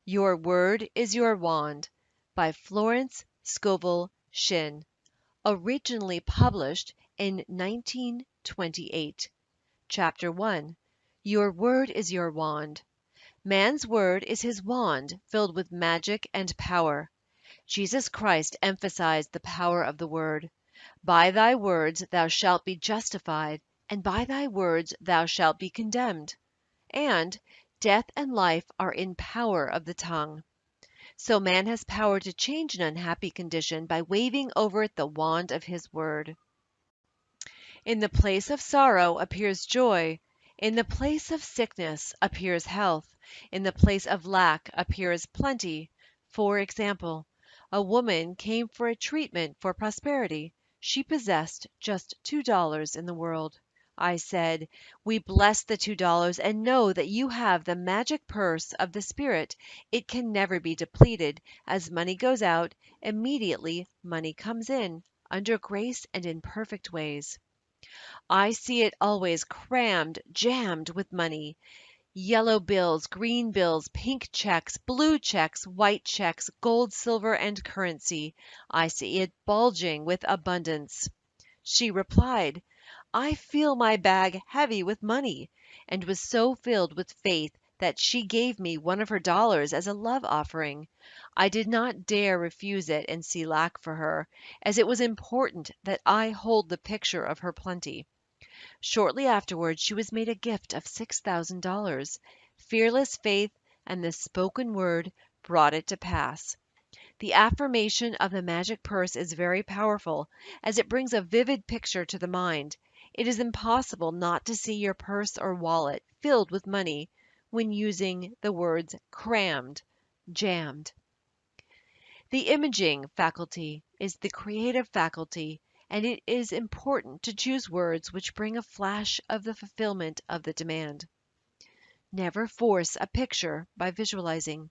Your Word is Your Wand by Florence Scovel Shinn, originally published in 1928. Chapter 1. Your Word is Your Wand. Man's word is his wand filled with magic and power. Jesus Christ emphasized the power of the word. By thy words thou shalt be justified, and by thy words thou shalt be condemned. And death and life are in power of the tongue. So man has power to change an unhappy condition by waving over it the wand of his word. In the place of sorrow appears joy. In the place of sickness appears health. In the place of lack appears plenty. For example, a woman came for a treatment for prosperity. She possessed just $2 in the world. I said, "We bless the $2 and know that you have the magic purse of the Spirit. It can never be depleted. As money goes out, immediately money comes in, under grace and in perfect ways. I see it always crammed, jammed with money. Yellow bills, green bills, pink checks, blue checks, white checks, gold, silver, and currency. I see it bulging with abundance." She replied, "I feel my bag heavy with money," and was so filled with faith that she gave me one of her dollars as a love offering. I did not dare refuse it and see lack for her, as it was important that I hold the picture of her plenty. Shortly afterwards she was made a gift of $6,000. Fearless faith and the spoken word brought it to pass. The affirmation of the magic purse is very powerful, as it brings a vivid picture to the mind. It is impossible not to see your purse or wallet filled with money when using the words crammed, jammed. The imaging faculty is the creative faculty, and it is important to choose words which bring a flash of the fulfillment of the demand. Never force a picture by visualizing.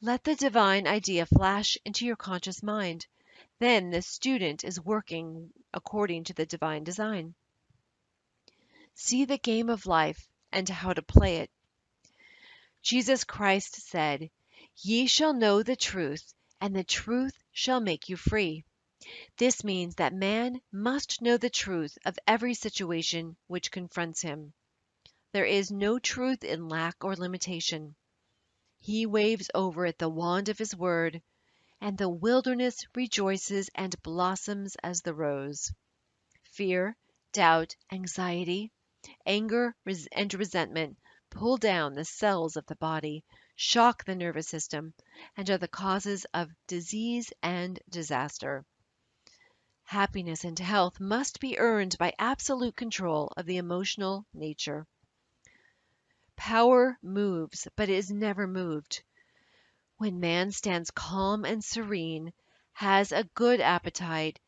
Let the divine idea flash into your conscious mind. Then the student is working according to the divine design. See the game of life and how to play it. Jesus Christ said, "Ye shall know the truth, and the truth shall make you free." This means that man must know the truth of every situation which confronts him. There is no truth in lack or limitation. He waves over it the wand of his word, and the wilderness rejoices and blossoms as the rose. Fear, doubt, anxiety, anger, and resentment pull down the cells of the body, shock the nervous system, and are the causes of disease and disaster. Happiness and health must be earned by absolute control of the emotional nature. Power moves, but is never moved. When man stands calm and serene, has a good appetite,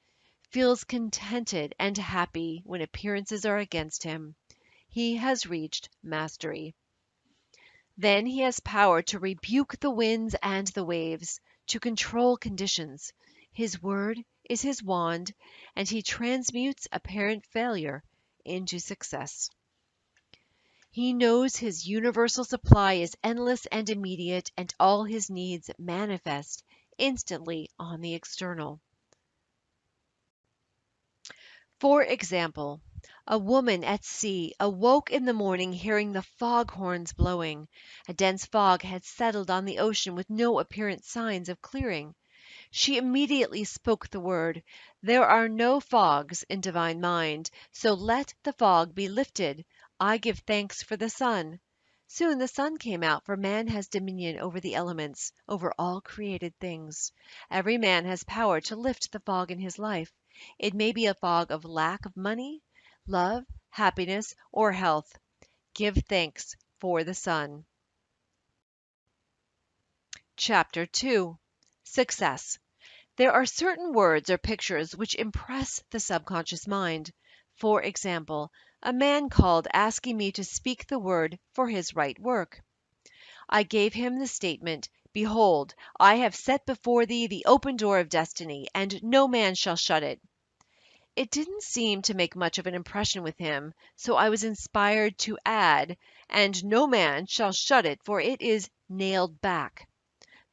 feels contented and happy when appearances are against him, he has reached mastery. Then he has power to rebuke the winds and the waves, to control conditions. His word is his wand, and he transmutes apparent failure into success. He knows his universal supply is endless and immediate, and all his needs manifest instantly on the external. For example, a woman at sea awoke in the morning hearing the fog horns blowing. A dense fog had settled on the ocean with no apparent signs of clearing. She immediately spoke the word, "There are no fogs in divine mind, so let the fog be lifted. I give thanks for the sun." Soon the sun came out, for man has dominion over the elements, over all created things. Every man has power to lift the fog in his life. It may be a fog of lack of money, love, happiness, or health. Give thanks for the sun. Chapter 2. Success. There are certain words or pictures which impress the subconscious mind. For example, a man called asking me to speak the word for his right work. I gave him the statement, "Behold, I have set before thee the open door of destiny, and no man shall shut it." It didn't seem to make much of an impression with him, so I was inspired to add, "And no man shall shut it, for it is nailed back.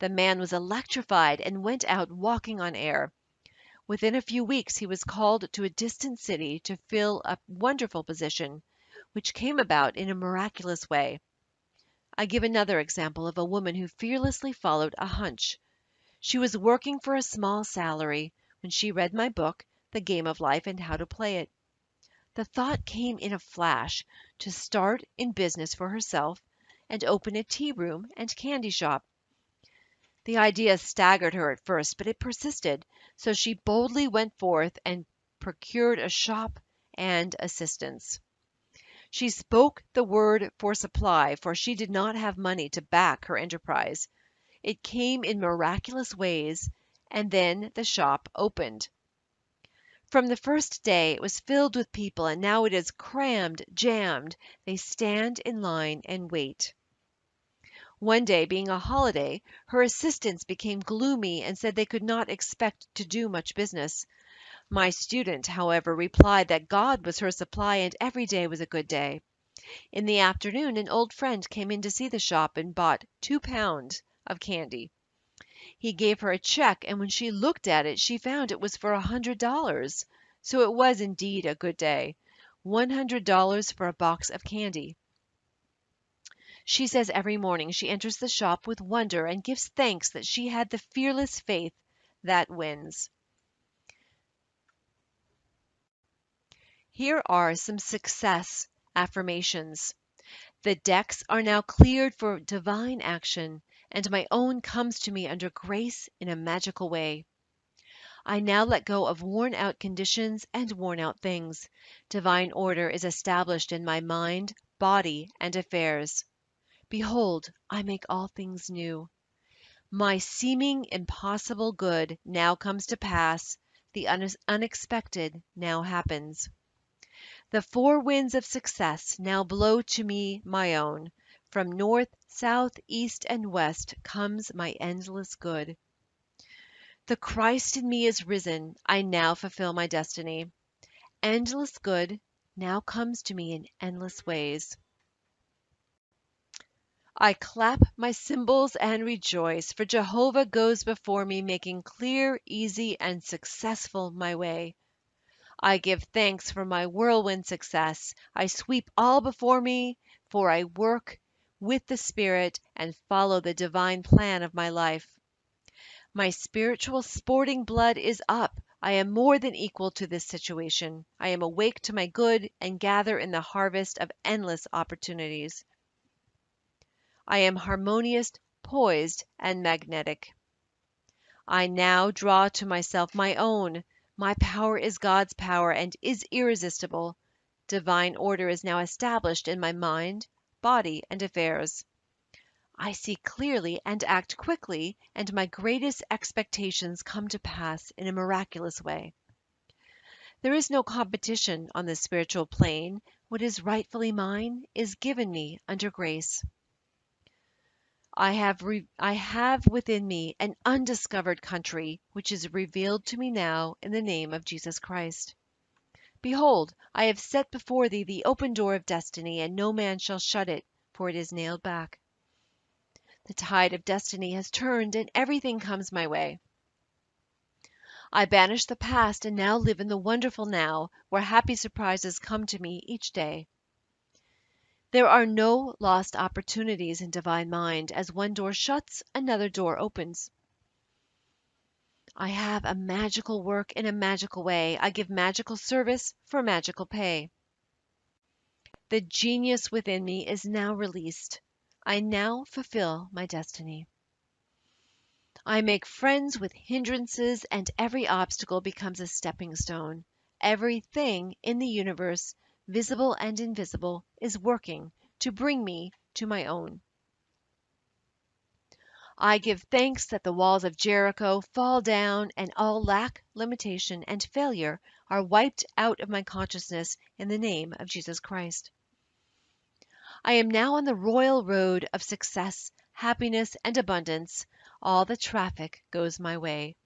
The man was electrified and went out walking on air. Within a few weeks he was called to a distant city to fill a wonderful position, which came about in a miraculous way. I give another example of a woman who fearlessly followed a hunch. She was working for a small salary when she read my book, The Game of Life and How to Play It. The thought came in a flash to start in business for herself and open a tea room and candy shop. The idea staggered her at first, but it persisted, so she boldly went forth and procured a shop and assistants. She spoke the word for supply, for she did not have money to back her enterprise. It came in miraculous ways, and then the shop opened. From the first day it was filled with people, and now it is crammed, jammed. They stand in line and wait. One day, being a holiday, her assistants became gloomy and said they could not expect to do much business. My student, however, replied that God was her supply and every day was a good day. In the afternoon an old friend came in to see the shop and bought 2 pounds of candy. He gave her a check, and when she looked at it she found it was for $100. So it was indeed a good day. $100 for a box of candy. She says every morning she enters the shop with wonder and gives thanks that she had the fearless faith that wins. Here are some success affirmations. The decks are now cleared for divine action, and my own comes to me under grace in a magical way. I now let go of worn-out conditions and worn-out things. Divine order is established in my mind, body, and affairs. Behold, I make all things new. My seeming impossible good now comes to pass. The unexpected now happens. The four winds of success now blow to me my own. From north, south, east, and west comes my endless good. The Christ in me is risen. I now fulfill my destiny. Endless good now comes to me in endless ways. I clap my cymbals and rejoice, for Jehovah goes before me, making clear, easy, and successful my way. I give thanks for my whirlwind success. I sweep all before me, for I work with the Spirit and follow the divine plan of my life. My spiritual sporting blood is up. I am more than equal to this situation. I am awake to my good and gather in the harvest of endless opportunities. I am harmonious, poised, and magnetic. I now draw to myself my own. My power is God's power and is irresistible. Divine order is now established in my mind, body, and affairs. I see clearly and act quickly, and my greatest expectations come to pass in a miraculous way. There is no competition on the spiritual plane. What is rightfully mine is given me under grace. I have within me an undiscovered country, which is revealed to me now in the name of Jesus Christ. Behold, I have set before thee the open door of destiny, and no man shall shut it, for it is nailed back. The tide of destiny has turned, and everything comes my way. I banish the past and now live in the wonderful now, where happy surprises come to me each day. There are no lost opportunities in divine mind. As one door shuts, another door opens. I have a magical work in a magical way. I give magical service for magical pay. The genius within me is now released. I now fulfill my destiny. I make friends with hindrances, and every obstacle becomes a stepping stone. Everything in the universe, visible and invisible, is working to bring me to my own. I give thanks that the walls of Jericho fall down and all lack, limitation, and failure are wiped out of my consciousness in the name of Jesus Christ. I am now on the royal road of success, happiness, and abundance. All the traffic goes my way.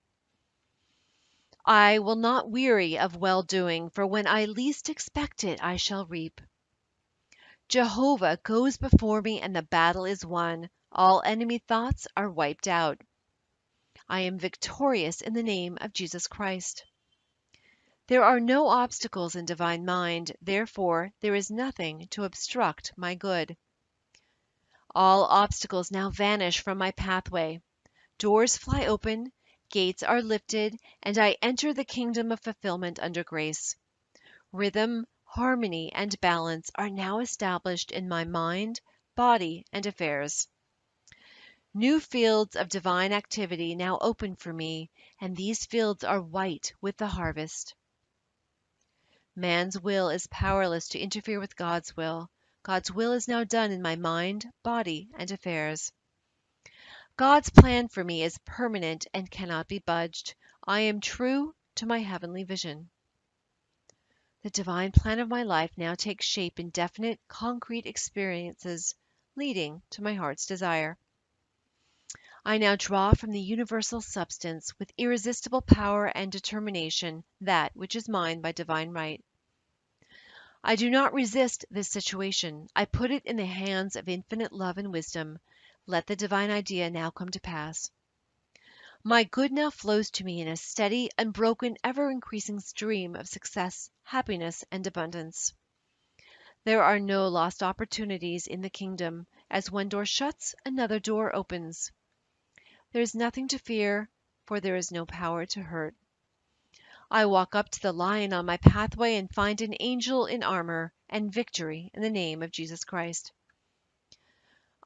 I will not weary of well-doing, for when I least expect it, I shall reap. Jehovah goes before me, and the battle is won. All enemy thoughts are wiped out. I am victorious in the name of Jesus Christ. There are no obstacles in divine mind, therefore there is nothing to obstruct my good. All obstacles now vanish from my pathway. Doors fly open, gates are lifted, and I enter the kingdom of fulfillment under grace. Rhythm, harmony, and balance are now established in my mind, body, and affairs. New fields of divine activity now open for me, and these fields are white with the harvest. Man's will is powerless to interfere with God's will. God's will is now done in my mind, body, and affairs. God's plan for me is permanent and cannot be budged. I am true to my heavenly vision. The divine plan of my life now takes shape in definite, concrete experiences, leading to my heart's desire. I now draw from the universal substance, with irresistible power and determination, that which is mine by divine right. I do not resist this situation. I put it in the hands of infinite love and wisdom. Let the divine idea now come to pass. My good now flows to me in a steady, unbroken, ever-increasing stream of success, happiness, and abundance. There are no lost opportunities in the kingdom. As one door shuts, another door opens. There is nothing to fear, for there is no power to hurt. I walk up to the lion on my pathway and find an angel in armor and victory in the name of Jesus Christ.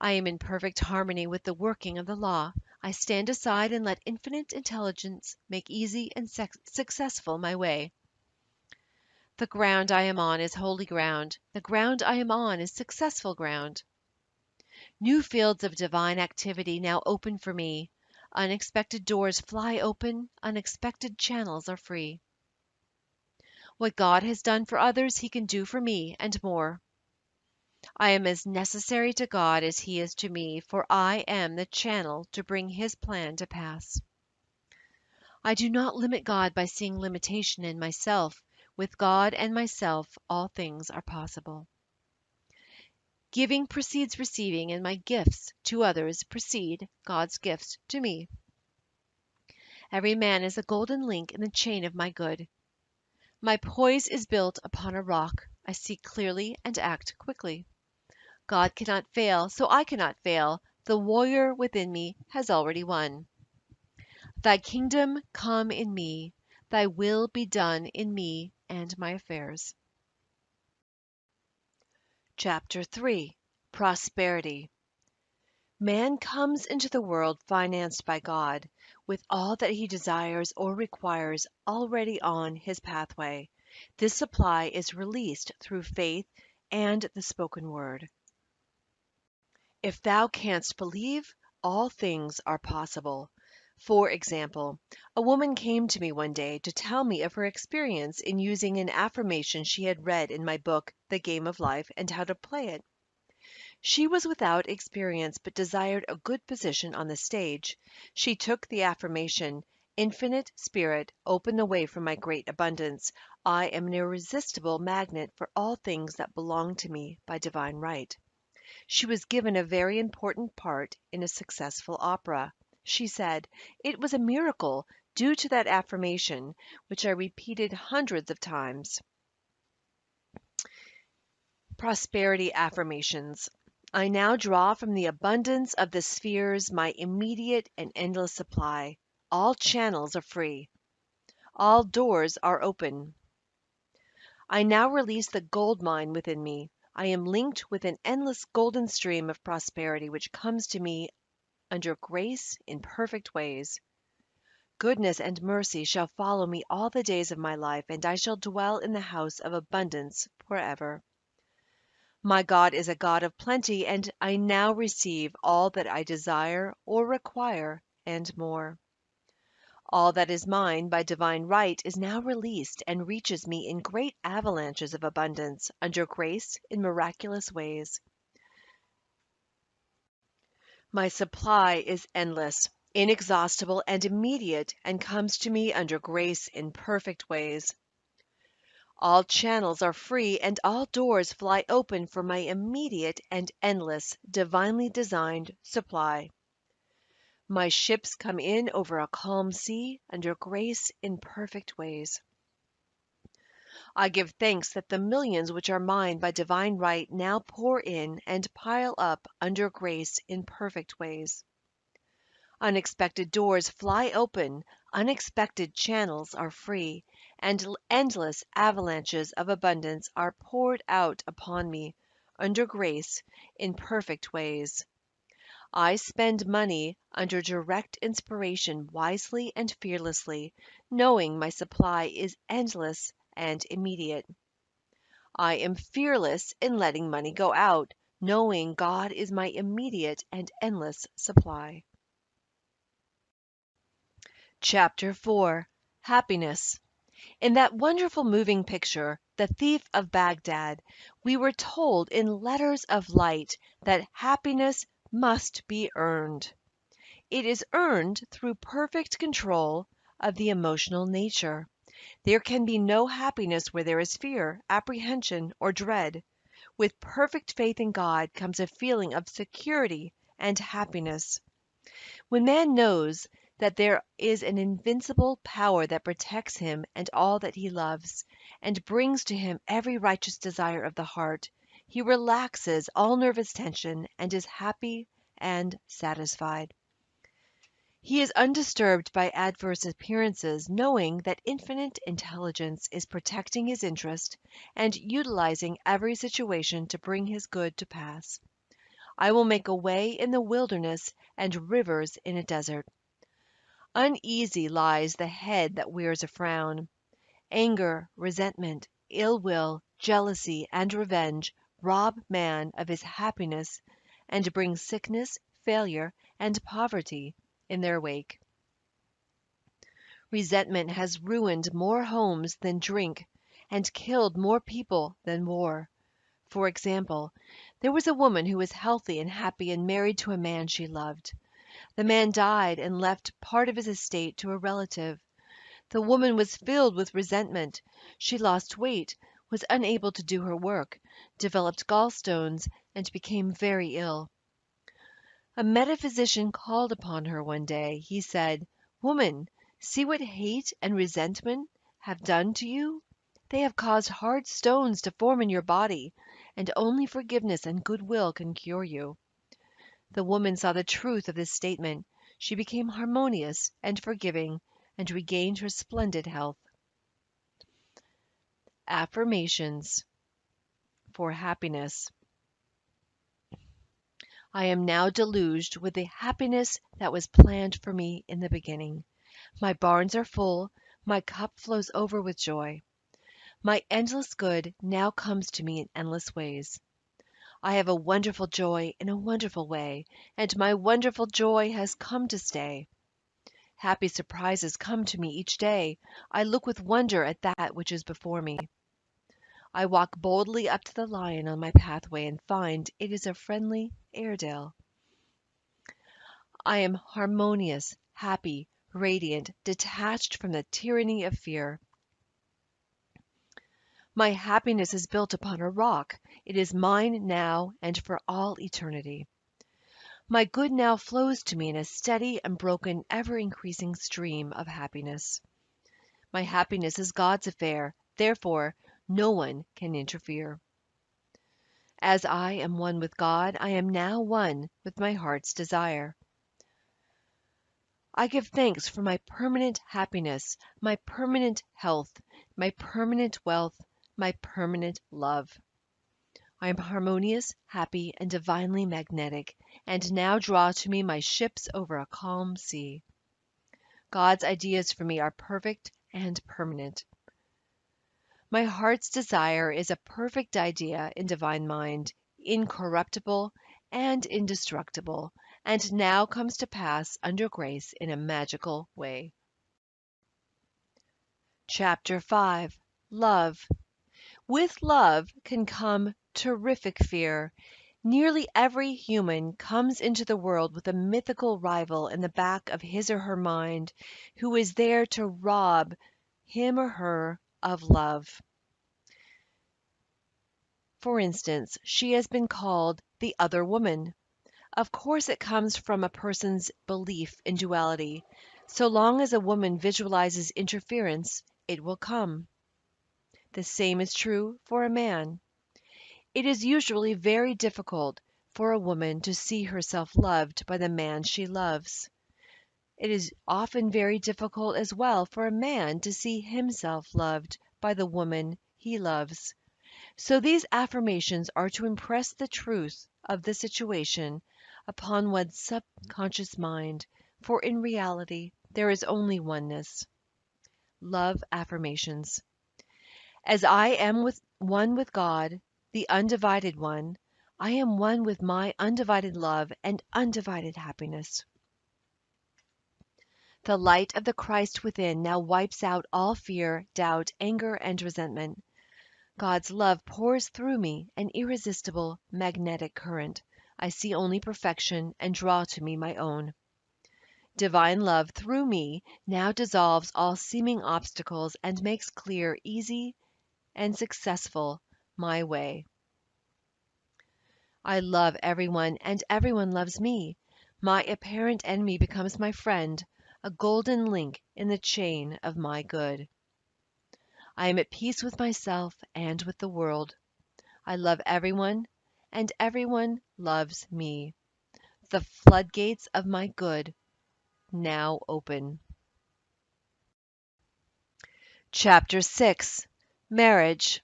I am in perfect harmony with the working of the law. I stand aside and let infinite intelligence make easy and successful my way. The ground I am on is holy ground. The ground I am on is successful ground. New fields of divine activity now open for me. Unexpected doors fly open, unexpected channels are free. What God has done for others, He can do for me, and more. I am as necessary to God as He is to me, for I am the channel to bring His plan to pass. I do not limit God by seeing limitation in myself. With God and myself, all things are possible. Giving precedes receiving, and my gifts to others precede God's gifts to me. Every man is a golden link in the chain of my good. My poise is built upon a rock. I see clearly and act quickly. God cannot fail, so I cannot fail. The warrior within me has already won. Thy kingdom come in me. Thy will be done in me and my affairs. Chapter 3. Prosperity. Man comes into the world financed by God, with all that he desires or requires already on his pathway. This supply is released through faith and the spoken word. If thou canst believe, all things are possible. For example, a woman came to me one day to tell me of her experience in using an affirmation she had read in my book, The Game of Life, and how to play it. She was without experience, but desired a good position on the stage. She took the affirmation, "Infinite Spirit, open the way for my great abundance. I am an irresistible magnet for all things that belong to me by divine right." She was given a very important part in a successful opera. She said, "It was a miracle due to that affirmation, which I repeated hundreds of times." Prosperity affirmations. I now draw from the abundance of the spheres my immediate and endless supply. All channels are free. All doors are open. I now release the gold mine within me. I am linked with an endless golden stream of prosperity which comes to me under grace in perfect ways. Goodness and mercy shall follow me all the days of my life, and I shall dwell in the house of abundance forever. My God is a God of plenty, and I now receive all that I desire or require, and more. All that is mine by divine right is now released and reaches me in great avalanches of abundance, under grace in miraculous ways. My supply is endless, inexhaustible, and immediate, and comes to me under grace in perfect ways. All channels are free and all doors fly open for my immediate and endless, divinely designed supply. My ships come in over a calm sea, under grace in perfect ways. I give thanks that the millions which are mine by divine right now pour in and pile up under grace in perfect ways. Unexpected doors fly open, unexpected channels are free, and endless avalanches of abundance are poured out upon me under grace in perfect ways. I spend money under direct inspiration wisely and fearlessly, knowing my supply is endless and immediate. I am fearless in letting money go out, knowing God is my immediate and endless supply. Chapter 4. Happiness. In that wonderful moving picture, The Thief of Baghdad, we were told in letters of light that happiness must be earned. It is earned through perfect control of the emotional nature. There can be no happiness where there is fear, apprehension, or dread. With perfect faith in God comes a feeling of security and happiness. When man knows that there is an invincible power that protects him and all that he loves, and brings to him every righteous desire of the heart, he relaxes all nervous tension and is happy and satisfied. He is undisturbed by adverse appearances, knowing that infinite intelligence is protecting his interest and utilizing every situation to bring his good to pass. I will make a way in the wilderness and rivers in a desert. Uneasy lies the head that wears a frown. Anger, resentment, ill will, jealousy, and revenge rob man of his happiness and bring sickness, failure, and poverty in their wake. Resentment has ruined more homes than drink and killed more people than war. For example, there was a woman who was healthy and happy and married to a man she loved. The man died and left part of his estate to a relative. The woman was filled with resentment. She lost weight, was unable to do her work, developed gallstones, and became very ill. A metaphysician called upon her one day. He said, "Woman, see what hate and resentment have done to you? They have caused hard stones to form in your body, and only forgiveness and goodwill can cure you." The woman saw the truth of this statement. She became harmonious and forgiving, and regained her splendid health. Affirmations for happiness. I am now deluged with the happiness that was planned for me in the beginning. My barns are full, my cup flows over with joy. My endless good now comes to me in endless ways. I have a wonderful joy in a wonderful way, and my wonderful joy has come to stay. Happy surprises come to me each day. I look with wonder at that which is before me. I walk boldly up to the lion on my pathway and find it is a friendly Airedale. I am harmonious, happy, radiant, detached from the tyranny of fear. My happiness is built upon a rock. It is mine now and for all eternity. My good now flows to me in a steady, unbroken, ever-increasing stream of happiness. My happiness is God's affair, therefore no one can interfere. As I am one with God, I am now one with my heart's desire. I give thanks for my permanent happiness, my permanent health, my permanent wealth, my permanent love. I am harmonious, happy, and divinely magnetic, and now draw to me my ships over a calm sea. God's ideas for me are perfect and permanent. My heart's desire is a perfect idea in divine mind, incorruptible and indestructible, and now comes to pass under grace in a magical way. Chapter 5. Love. With love can come terrific fear. Nearly every human comes into the world with a mythical rival in the back of his or her mind who is there to rob him or her of love. For instance, she has been called the other woman. Of course, it comes from a person's belief in duality. So long as a woman visualizes interference, it will come. The same is true for a man. It is usually very difficult for a woman to see herself loved by the man she loves. It is often very difficult as well for a man to see himself loved by the woman he loves. So these affirmations are to impress the truth of the situation upon one's subconscious mind, for in reality there is only oneness. Love affirmations. As I am one with God, the undivided one, I am one with my undivided love and undivided happiness. The light of the Christ within now wipes out all fear, doubt, anger, and resentment. God's love pours through me, an irresistible magnetic current. I see only perfection and draw to me my own. Divine love through me now dissolves all seeming obstacles and makes clear, easy, and successful my way. I love everyone, and everyone loves me. My apparent enemy becomes my friend, a golden link in the chain of my good. I am at peace with myself and with the world. I love everyone, and everyone loves me. The floodgates of my good now open. Chapter 6. Marriage.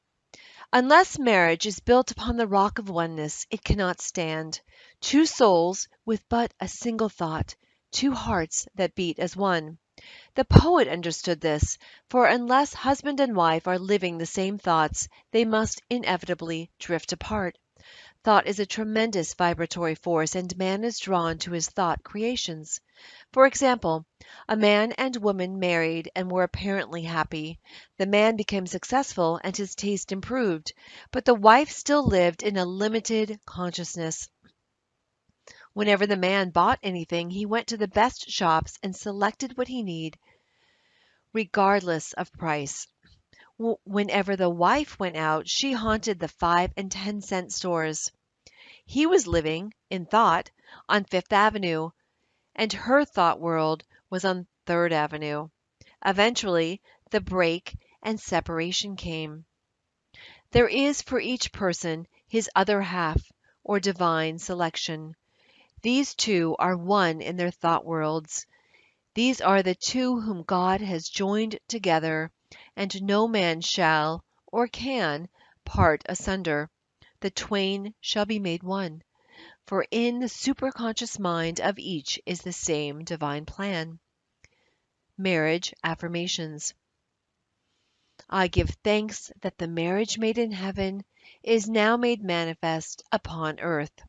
Unless marriage is built upon the rock of oneness, it cannot stand. Two souls with but a single thought, two hearts that beat as one. The poet understood this, for unless husband and wife are living the same thoughts, they must inevitably drift apart. Thought is a tremendous vibratory force, and man is drawn to his thought creations. For example, a man and woman married and were apparently happy. The man became successful and his taste improved, but the wife still lived in a limited consciousness. Whenever the man bought anything, he went to the best shops and selected what he needed, regardless of price. Whenever the wife went out, she haunted the 5 and 10 cent stores. He was living, in thought, on Fifth Avenue, and her thought world was on Third Avenue. Eventually, the break and separation came. There is for each person his other half, or divine selection. These two are one in their thought worlds. These are the two whom God has joined together, and no man shall, or can, part asunder. The twain shall be made one. For in the superconscious mind of each is the same divine plan. Marriage affirmations. I give thanks that the marriage made in heaven is now made manifest upon earth.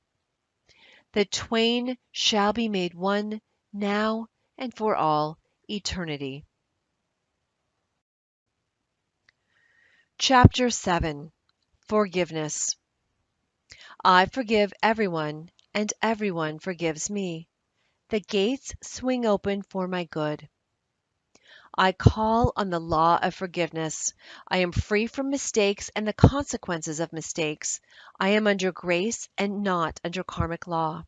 The twain shall be made one now and for all eternity. Chapter 7. Forgiveness. I forgive everyone, and everyone forgives me. The gates swing open for my good. I call on the law of forgiveness. I am free from mistakes and the consequences of mistakes. I am under grace and not under karmic law.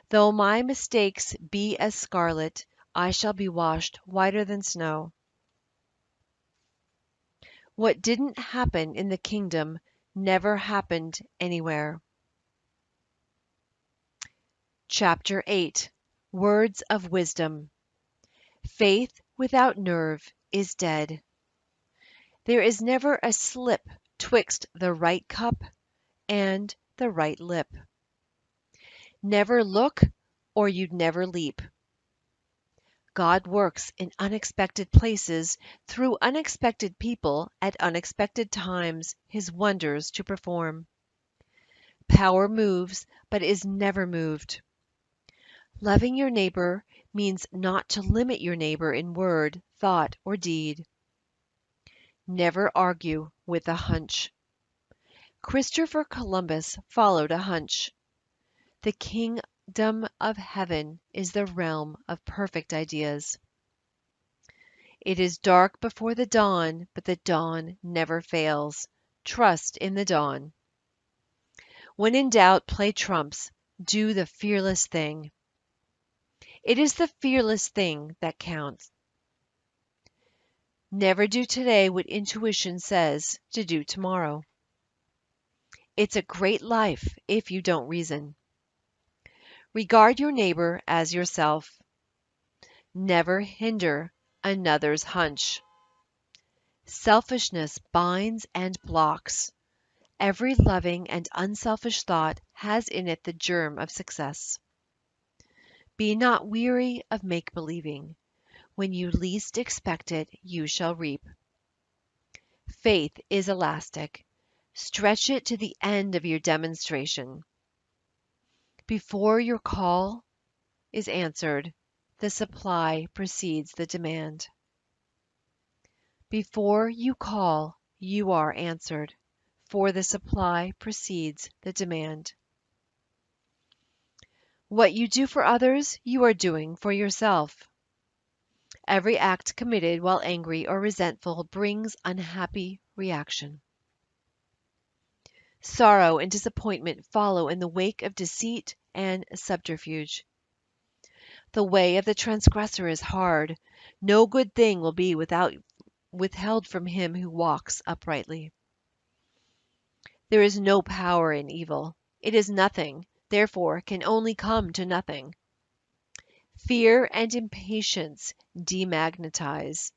Though my mistakes be as scarlet, I shall be washed whiter than snow. What didn't happen in the kingdom never happened anywhere. Chapter 8. Words of Wisdom. Faith without nerve is dead. There is never a slip twixt the right cup and the right lip. Never look, or you'd never leap. God works in unexpected places, through unexpected people, at unexpected times, his wonders to perform. Power moves, but is never moved. Loving your neighbor means not to limit your neighbor in word, thought, or deed. Never argue with a hunch. Christopher Columbus followed a hunch. The kingdom of heaven is the realm of perfect ideas. It is dark before the dawn, but the dawn never fails. Trust in the dawn. When in doubt, play trumps. Do the fearless thing. It is the fearless thing that counts. Never do today what intuition says to do tomorrow. It's a great life if you don't reason. Regard your neighbor as yourself. Never hinder another's hunch. Selfishness binds and blocks. Every loving and unselfish thought has in it the germ of success. Be not weary of make-believing. When you least expect it, you shall reap. Faith is elastic. Stretch it to the end of your demonstration. Before your call is answered, the supply precedes the demand. Before you call, you are answered, for the supply precedes the demand. What you do for others, you are doing for yourself. Every act committed while angry or resentful brings unhappy reaction. Sorrow and disappointment follow in the wake of deceit and subterfuge. The way of the transgressor is hard. No good thing will be withheld from him who walks uprightly. There is no power in evil. It is nothing, therefore can only come to nothing. Fear and impatience demagnetize.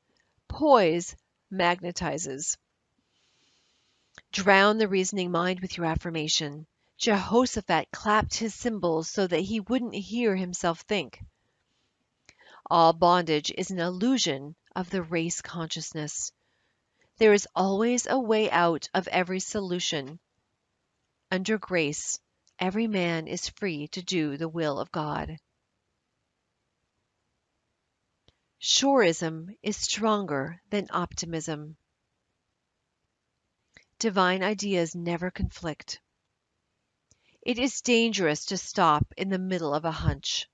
Poise magnetizes. Drown the reasoning mind with your affirmation. Jehoshaphat clapped his cymbals so that he wouldn't hear himself think. All bondage is an illusion of the race consciousness. There is always a way out of every solution. Under grace, every man is free to do the will of God. Shoreism is stronger than optimism. Divine ideas never conflict. It is dangerous to stop in the middle of a hunch.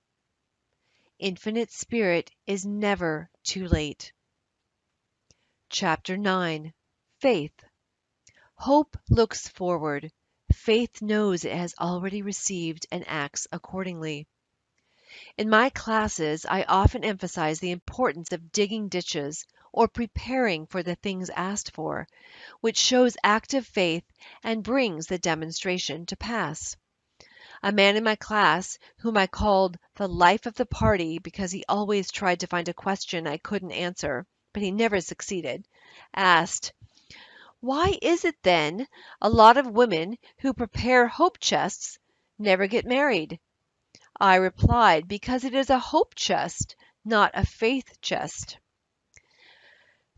Infinite Spirit is never too late. Chapter 9. Faith. Hope looks forward. Faith knows it has already received and acts accordingly. In my classes, I often emphasize the importance of digging ditches or preparing for the things asked for, which shows active faith and brings the demonstration to pass. A man in my class, whom I called the life of the party because he always tried to find a question I couldn't answer, but he never succeeded, asked, "Why is it then a lot of women who prepare hope chests never get married?" I replied, "Because it is a hope chest, not a faith chest."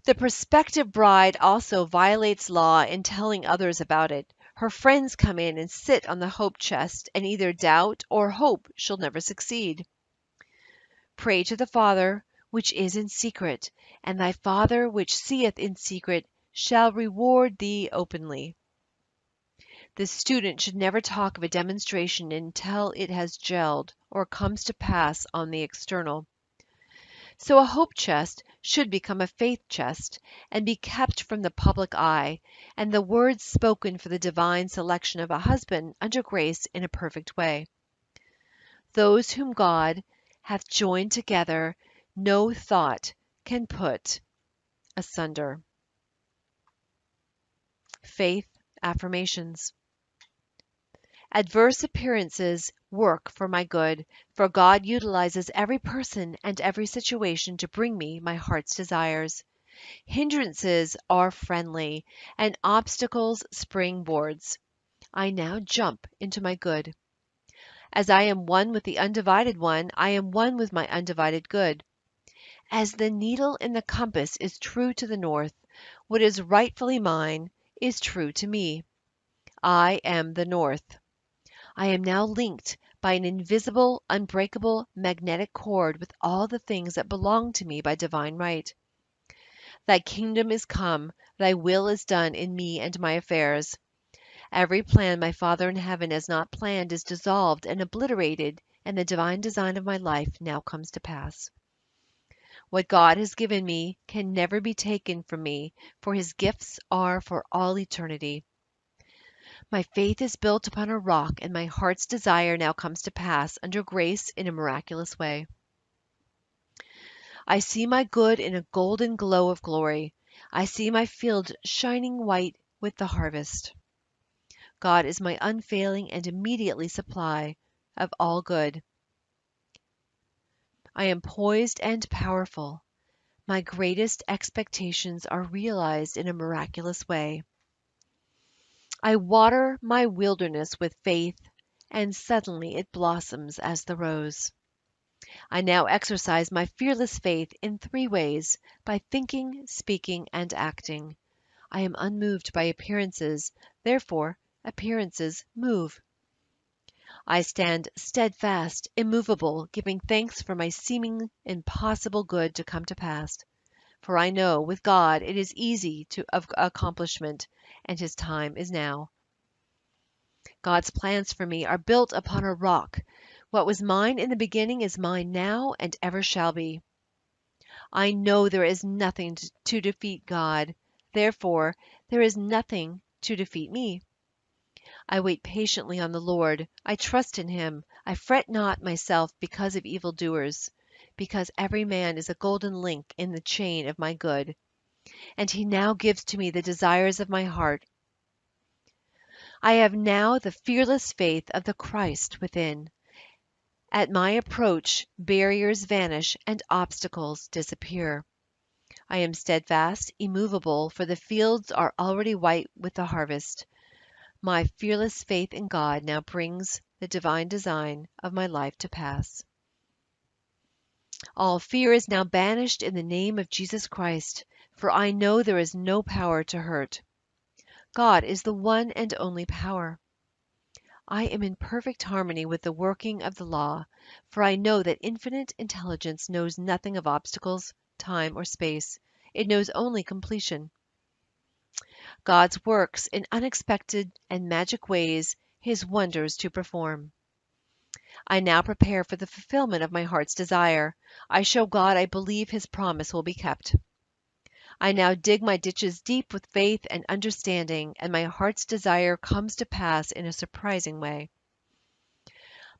The prospective bride also violates law in telling others about it. Her friends come in and sit on the hope chest and either doubt or hope she'll never succeed. Pray to the Father which is in secret, and thy Father which seeth in secret shall reward thee openly. The student should never talk of a demonstration until it has gelled or comes to pass on the external. So a hope chest should become a faith chest and be kept from the public eye, and the words spoken for the divine selection of a husband under grace in a perfect way. Those whom God hath joined together, no thought can put asunder. Faith affirmations. Adverse appearances work for my good, for God utilizes every person and every situation to bring me my heart's desires. Hindrances are friendly, and obstacles springboards. I now jump into my good. As I am one with the undivided one, I am one with my undivided good. As the needle in the compass is true to the north, what is rightfully mine is true to me. I am the north. I am now linked by an invisible, unbreakable magnetic cord with all the things that belong to me by divine right. Thy kingdom is come, thy will is done in me and my affairs. Every plan my Father in heaven has not planned is dissolved and obliterated, and the divine design of my life now comes to pass. What God has given me can never be taken from me, for his gifts are for all eternity. My faith is built upon a rock, and my heart's desire now comes to pass under grace in a miraculous way. I see my good in a golden glow of glory. I see my field shining white with the harvest. God is my unfailing and immediately supply of all good. I am poised and powerful. My greatest expectations are realized in a miraculous way. I water my wilderness with faith, and suddenly it blossoms as the rose. I now exercise my fearless faith in three ways: by thinking, speaking, and acting. I am unmoved by appearances, therefore appearances move. I stand steadfast, immovable, giving thanks for my seeming impossible good to come to pass. For I know with God it is easy of accomplishment, and his time is now. God's plans for me are built upon a rock. What was mine in the beginning is mine now and ever shall be. I know there is nothing to defeat God. Therefore, there is nothing to defeat me. I wait patiently on the Lord. I trust in him. I fret not myself because of evildoers, because every man is a golden link in the chain of my good. And he now gives to me the desires of my heart. I have now the fearless faith of the Christ within. At my approach, barriers vanish and obstacles disappear. I am steadfast, immovable, for the fields are already white with the harvest. My fearless faith in God now brings the divine design of my life to pass. All fear is now banished in the name of Jesus Christ, for I know there is no power to hurt. God is the one and only power. I am in perfect harmony with the working of the law, for I know that infinite intelligence knows nothing of obstacles, time, or space. It knows only completion. God's works in unexpected and magic ways his wonders to perform. I now prepare for the fulfillment of my heart's desire. I show God I believe his promise will be kept. I now dig my ditches deep with faith and understanding, and my heart's desire comes to pass in a surprising way.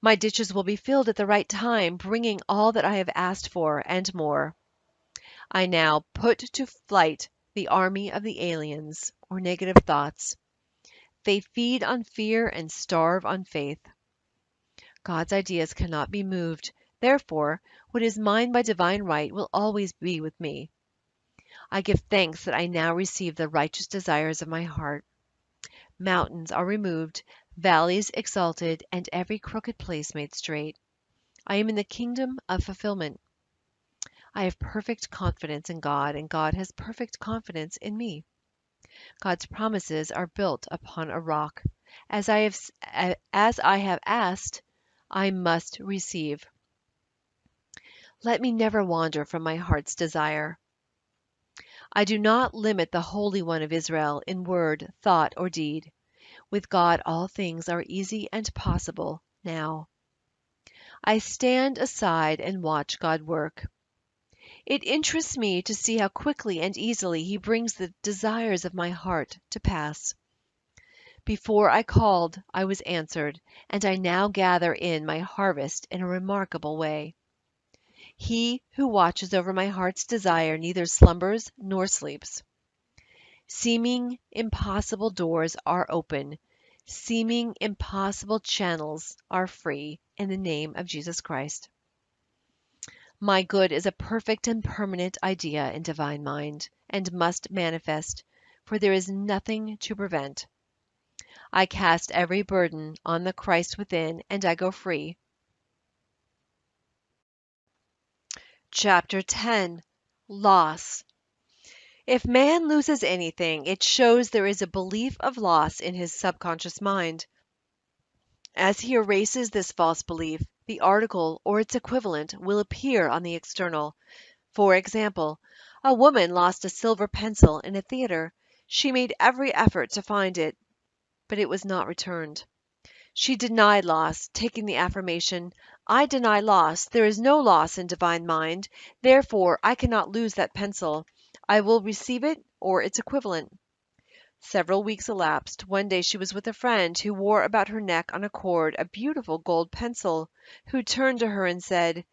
My ditches will be filled at the right time, bringing all that I have asked for and more. I now put to flight the army of the aliens, or negative thoughts. They feed on fear and starve on faith. God's ideas cannot be moved. Therefore, what is mine by divine right will always be with me. I give thanks that I now receive the righteous desires of my heart. Mountains are removed, valleys exalted, and every crooked place made straight. I am in the kingdom of fulfillment. I have perfect confidence in God, and God has perfect confidence in me. God's promises are built upon a rock. As I have asked, I must receive. Let me never wander from my heart's desire. I do not limit the Holy One of Israel in word, thought, or deed. With God all things are easy and possible now. I stand aside and watch God work. It interests me to see how quickly and easily he brings the desires of my heart to pass. Before I called, I was answered, and I now gather in my harvest in a remarkable way. He who watches over my heart's desire neither slumbers nor sleeps. Seeming impossible doors are open. Seeming impossible channels are free in the name of Jesus Christ. My good is a perfect and permanent idea in divine mind, and must manifest, for there is nothing to prevent. I cast every burden on the Christ within, and I go free. Chapter 10. Loss. If man loses anything, it shows there is a belief of loss in his subconscious mind. As he erases this false belief, the article or its equivalent will appear on the external. For example, a woman lost a silver pencil in a theater. She made every effort to find it, but it was not returned. She denied loss, taking the affirmation, "I deny loss. There is no loss in divine mind. Therefore, I cannot lose that pencil. I will receive it or its equivalent." Several weeks elapsed. One day she was with a friend who wore about her neck on a cord a beautiful gold pencil, who turned to her and said,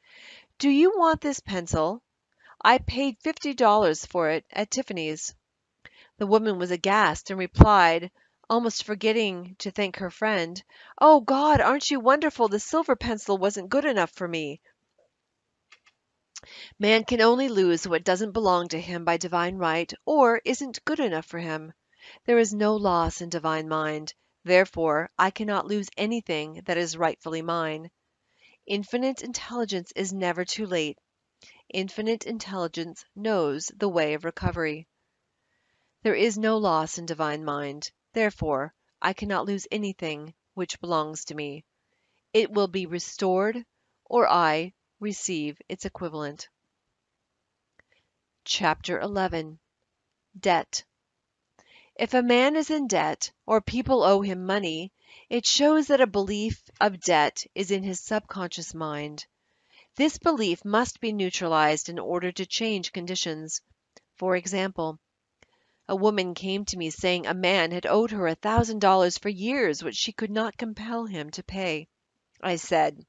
"Do you want this pencil? I paid $50 for it at Tiffany's." The woman was aghast and replied, almost forgetting to thank her friend, "Oh God, aren't you wonderful? The silver pencil wasn't good enough for me." Man can only lose what doesn't belong to him by divine right or isn't good enough for him. There is no loss in divine mind. Therefore, I cannot lose anything that is rightfully mine. Infinite intelligence is never too late. Infinite intelligence knows the way of recovery. There is no loss in divine mind. Therefore, I cannot lose anything which belongs to me. It will be restored, or I receive its equivalent. Chapter 11. Debt. If a man is in debt, or people owe him money, it shows that a belief of debt is in his subconscious mind. This belief must be neutralized in order to change conditions. For example, a woman came to me saying a man had owed her $1,000 for years which she could not compel him to pay. I said,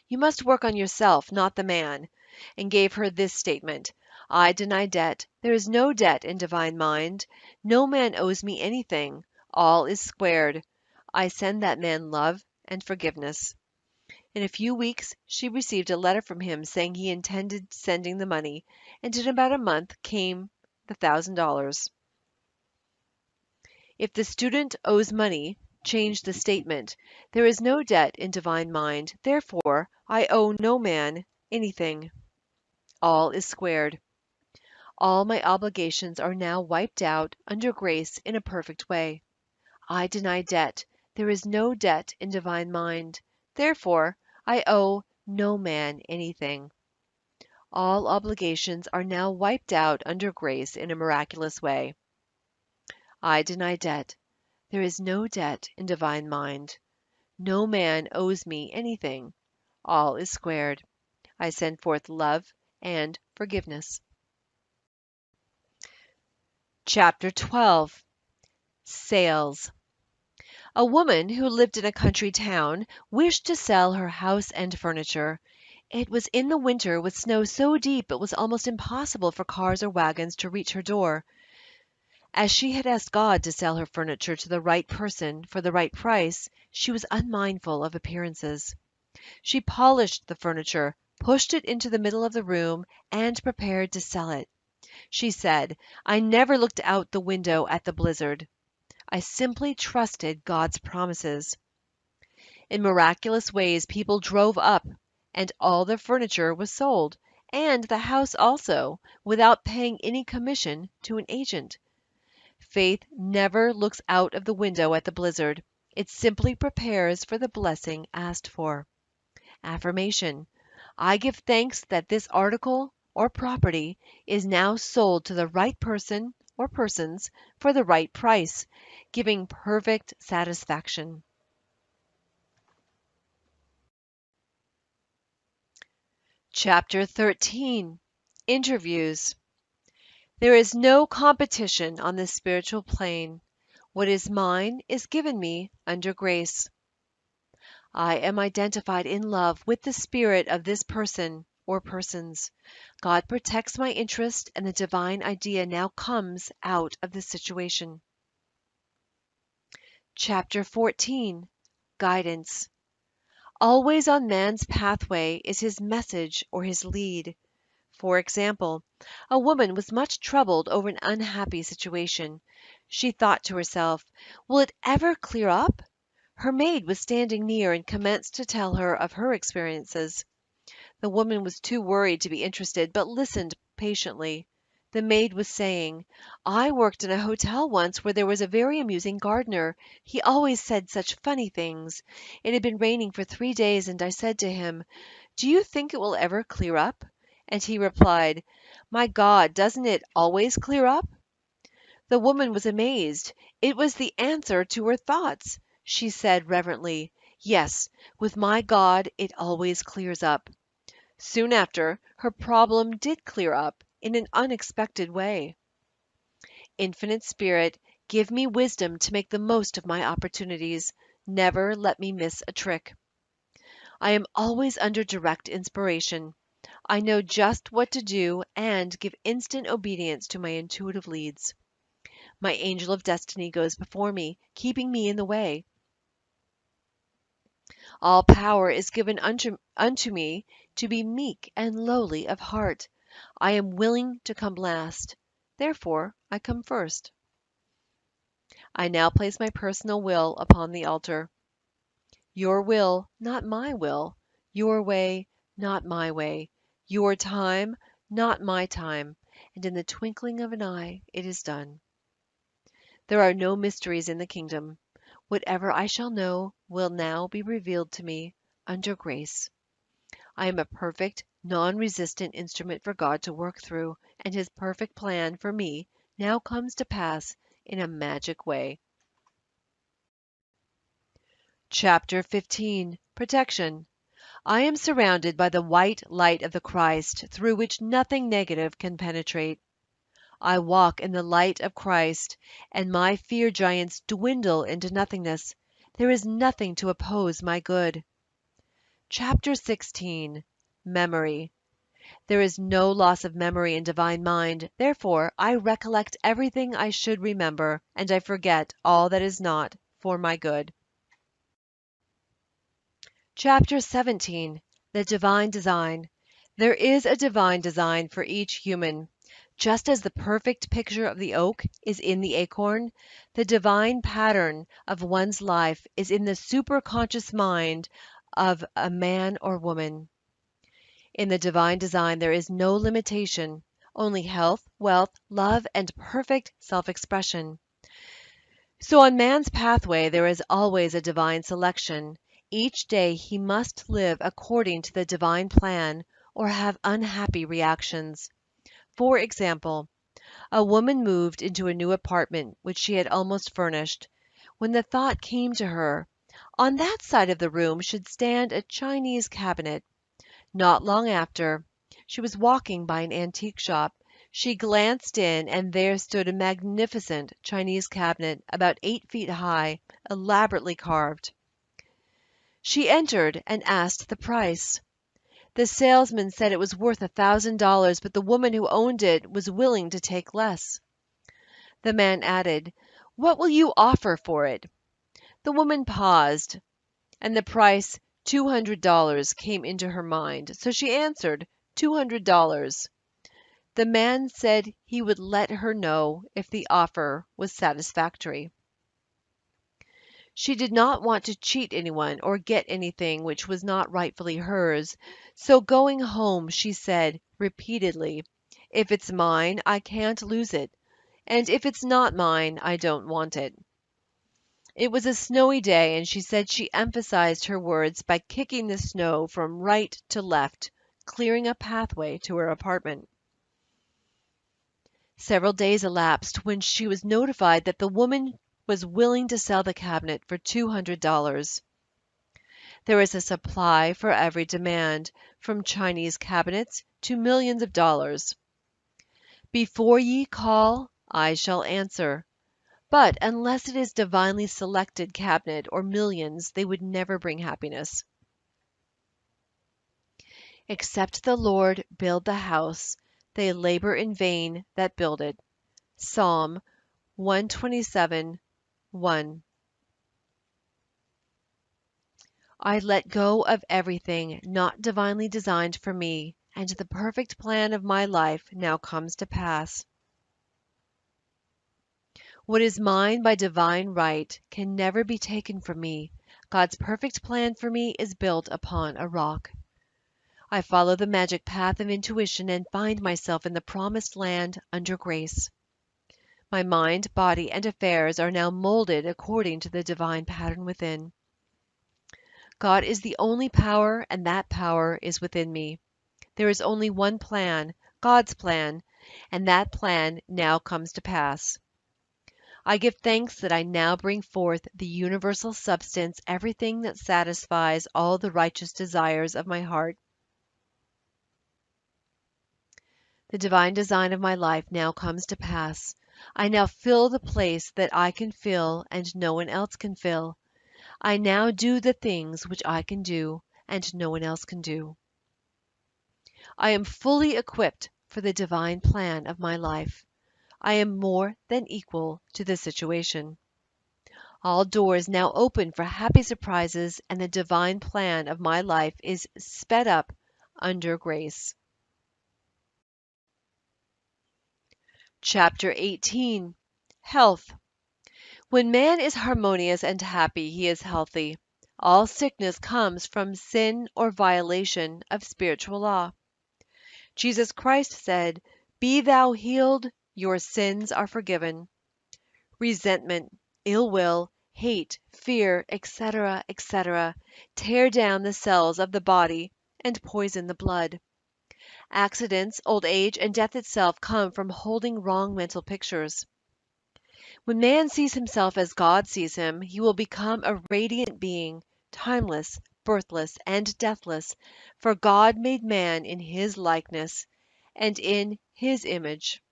"You must work on yourself, not the man," and gave her this statement: "I deny debt. There is no debt in divine mind. No man owes me anything. All is squared. I send that man love and forgiveness." In a few weeks she received a letter from him saying he intended sending the money, and in about a month came the $1,000. If the student owes money, change the statement: "There is no debt in divine mind. Therefore, I owe no man anything. All is squared. All my obligations are now wiped out under grace in a perfect way. I deny debt. There is no debt in divine mind. Therefore, I owe no man anything. All obligations are now wiped out under grace in a miraculous way. I deny debt. There is no debt in divine mind. No man owes me anything. All is squared. I send forth love and forgiveness." Chapter 12. Sales. A woman who lived in a country town wished to sell her house and furniture. It was in the winter, with snow so deep it was almost impossible for cars or wagons to reach her door. As she had asked God to sell her furniture to the right person for the right price, she was unmindful of appearances. She polished the furniture, pushed it into the middle of the room, and prepared to sell it. She said, "I never looked out the window at the blizzard. I simply trusted God's promises." In miraculous ways people drove up, and all the furniture was sold, and the house also, without paying any commission to an agent. Faith never looks out of the window at the blizzard. It simply prepares for the blessing asked for. Affirmation: I give thanks that this article or property is now sold to the right person or persons for the right price, giving perfect satisfaction. Chapter 13. Interviews. There is no competition on the spiritual plane. What is mine is given me under grace. I am identified in love with the spirit of this person or persons. God protects my interest, and the divine idea now comes out of the situation. Chapter 14. Guidance. Always on man's pathway is his message or his lead. For example, a woman was much troubled over an unhappy situation. She thought to herself, "Will it ever clear up?" Her maid was standing near and commenced to tell her of her experiences. The woman was too worried to be interested, but listened patiently. The maid was saying, "I worked in a hotel once where there was a very amusing gardener. He always said such funny things. It had been raining for 3 days, and I said to him, 'Do you think it will ever clear up?' And he replied, 'My God, doesn't it always clear up?' The woman was amazed. It was the answer to her thoughts. She said reverently, 'Yes, with my God it always clears up.' Soon after, her problem did clear up in an unexpected way. Infinite Spirit Give me wisdom to make the most of my opportunities. Never let me miss a trick. I am always under direct inspiration. I know just what to do and give instant obedience to my intuitive leads. My angel of destiny goes before me, keeping me in the way. All power is given unto me to be meek and lowly of heart. I am willing to come last. Therefore, I come first. I now place my personal will upon the altar. Your will, not my will. Your way, not my way. Your time, not my time. And in the twinkling of an eye, it is done. There are no mysteries in the kingdom. Whatever I shall know will now be revealed to me under grace. I am a perfect, non-resistant instrument for God to work through, and his perfect plan for me now comes to pass in a magic way. Chapter 15. Protection. I am surrounded by the white light of the Christ, through which nothing negative can penetrate. I walk in the light of Christ, and my fear giants dwindle into nothingness. There is nothing to oppose my good. Chapter 16. Memory. There is no loss of memory in divine mind. Therefore, I recollect everything I should remember, and I forget all that is not, for my good. Chapter 17. The Divine Design. There is a divine design for each human. Just as the perfect picture of the oak is in the acorn, the divine pattern of one's life is in the superconscious mind of a man or woman. In the divine design there is no limitation, only health, wealth, love, and perfect self-expression. So on man's pathway there is always a divine selection. Each day he must live according to the divine plan or have unhappy reactions. For example, a woman moved into a new apartment which she had almost furnished, when the thought came to her, on that side of the room should stand a Chinese cabinet. Not long after, she was walking by an antique shop. She glanced in, and there stood a magnificent Chinese cabinet, about 8 feet high, elaborately carved. She entered and asked the price. The salesman said it was worth $1,000, but the woman who owned it was willing to take less. The man added, "What will you offer for it?" The woman paused, and the price, $200, came into her mind, so she answered, $200. The man said he would let her know if the offer was satisfactory. She did not want to cheat anyone or get anything which was not rightfully hers, so going home she said, repeatedly, "If it's mine, I can't lose it, and if it's not mine, I don't want it." It was a snowy day, and she said she emphasized her words by kicking the snow from right to left, clearing a pathway to her apartment. Several days elapsed when she was notified that the woman was willing to sell the cabinet for $200. There is a supply for every demand, from Chinese cabinets to millions of dollars. Before ye call, I shall answer. But unless it is divinely selected cabinet or millions, they would never bring happiness. Except the Lord build the house, they labor in vain that build it. Psalm 127:1. I let go of everything not divinely designed for me, and the perfect plan of my life now comes to pass. What is mine by divine right can never be taken from me. God's perfect plan for me is built upon a rock. I follow the magic path of intuition and find myself in the promised land under grace. My mind, body, and affairs are now molded according to the divine pattern within. God is the only power, and that power is within me. There is only one plan, God's plan, and that plan now comes to pass. I give thanks that I now bring forth the universal substance, everything that satisfies all the righteous desires of my heart. The divine design of my life now comes to pass. I now fill the place that I can fill and no one else can fill. I now do the things which I can do and no one else can do. I am fully equipped for the divine plan of my life. I am more than equal to the situation. All doors now open for happy surprises, and the divine plan of my life is sped up under grace. Chapter 18. Health. When man is harmonious and happy, he is healthy. All sickness comes from sin or violation of spiritual law. Jesus Christ said, "Be thou healed, your sins are forgiven." Resentment, ill will, hate, fear, etc., etc., tear down the cells of the body and poison the blood. Accidents, old age, and death itself come from holding wrong mental pictures. When man sees himself as God sees him, he will become a radiant being, timeless, birthless, and deathless, for God made man in his likeness and in his image.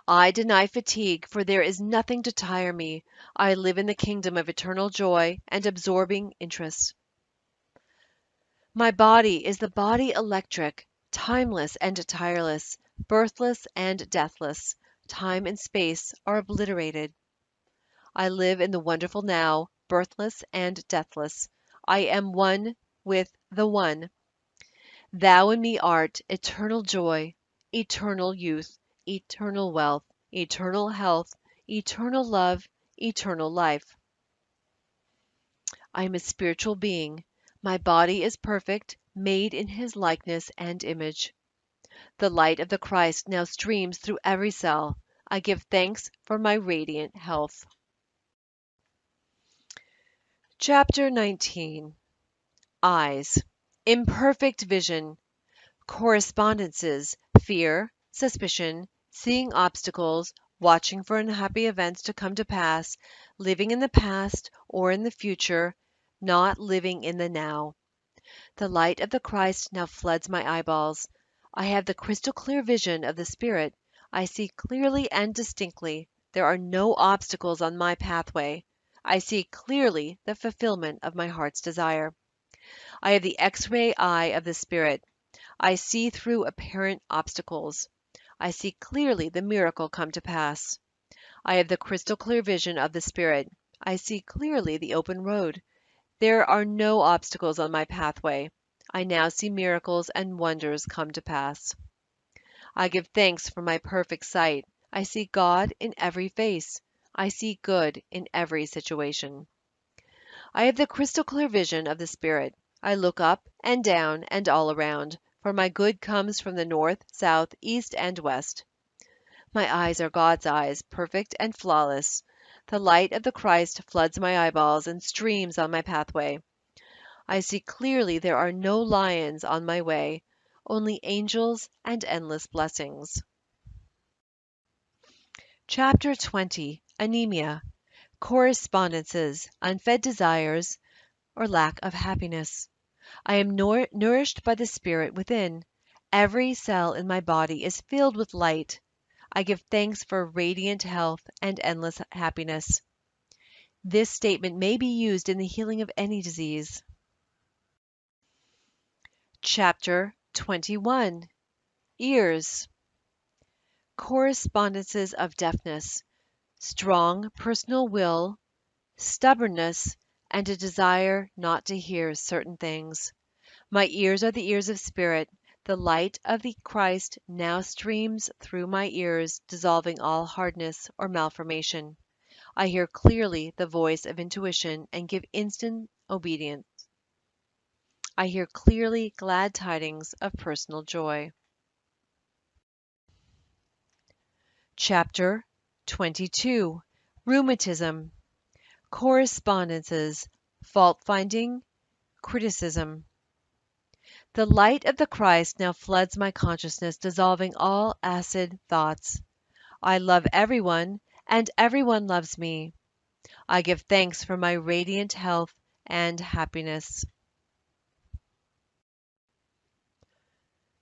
I deny fatigue, for there is nothing to tire me. I live in the kingdom of eternal joy and absorbing interest. My body is the body electric, timeless and tireless, birthless and deathless. Time and space are obliterated. I live in the wonderful now, birthless and deathless. I am one with the One. Thou in me art eternal joy, eternal youth, eternal wealth, eternal health, eternal love, eternal life. I am a spiritual being. My body is perfect, made in his likeness and image. The light of the Christ now streams through every cell. I give thanks for my radiant health. Chapter 19. Eyes. Imperfect vision. Correspondences, fear, suspicion, seeing obstacles, watching for unhappy events to come to pass, living in the past or in the future, not living in the now. The light of the Christ now floods my eyeballs. I have the crystal clear vision of the Spirit. I see clearly and distinctly. There are no obstacles on my pathway. I see clearly the fulfillment of my heart's desire. I have the X-ray eye of the Spirit. I see through apparent obstacles. I see clearly the miracle come to pass. I have the crystal clear vision of the Spirit. I see clearly the open road. There are no obstacles on my pathway. I now see miracles and wonders come to pass. I give thanks for my perfect sight. I see God in every face. I see good in every situation. I have the crystal clear vision of the Spirit. I look up and down and all around, for my good comes from the north, south, east, and west. My eyes are God's eyes, perfect and flawless. The light of the Christ floods my eyeballs and streams on my pathway. I see clearly there are no lions on my way, only angels and endless blessings. Chapter 20. Anemia. Correspondences, unfed desires, or lack of happiness. I am nourished by the Spirit within. Every cell in my body is filled with light. I give thanks for radiant health and endless happiness. This statement may be used in the healing of any disease. Chapter 21. Ears. Correspondences of deafness, strong personal will, stubbornness, and a desire not to hear certain things. My ears are the ears of spirit. The light of the Christ now streams through my ears, dissolving all hardness or malformation. I hear clearly the voice of intuition and give instant obedience. I hear clearly glad tidings of personal joy. Chapter 22. Rheumatism. Correspondences, fault-finding, criticism. The light of the Christ now floods my consciousness, dissolving all acid thoughts. I love everyone, and everyone loves me. I give thanks for my radiant health and happiness.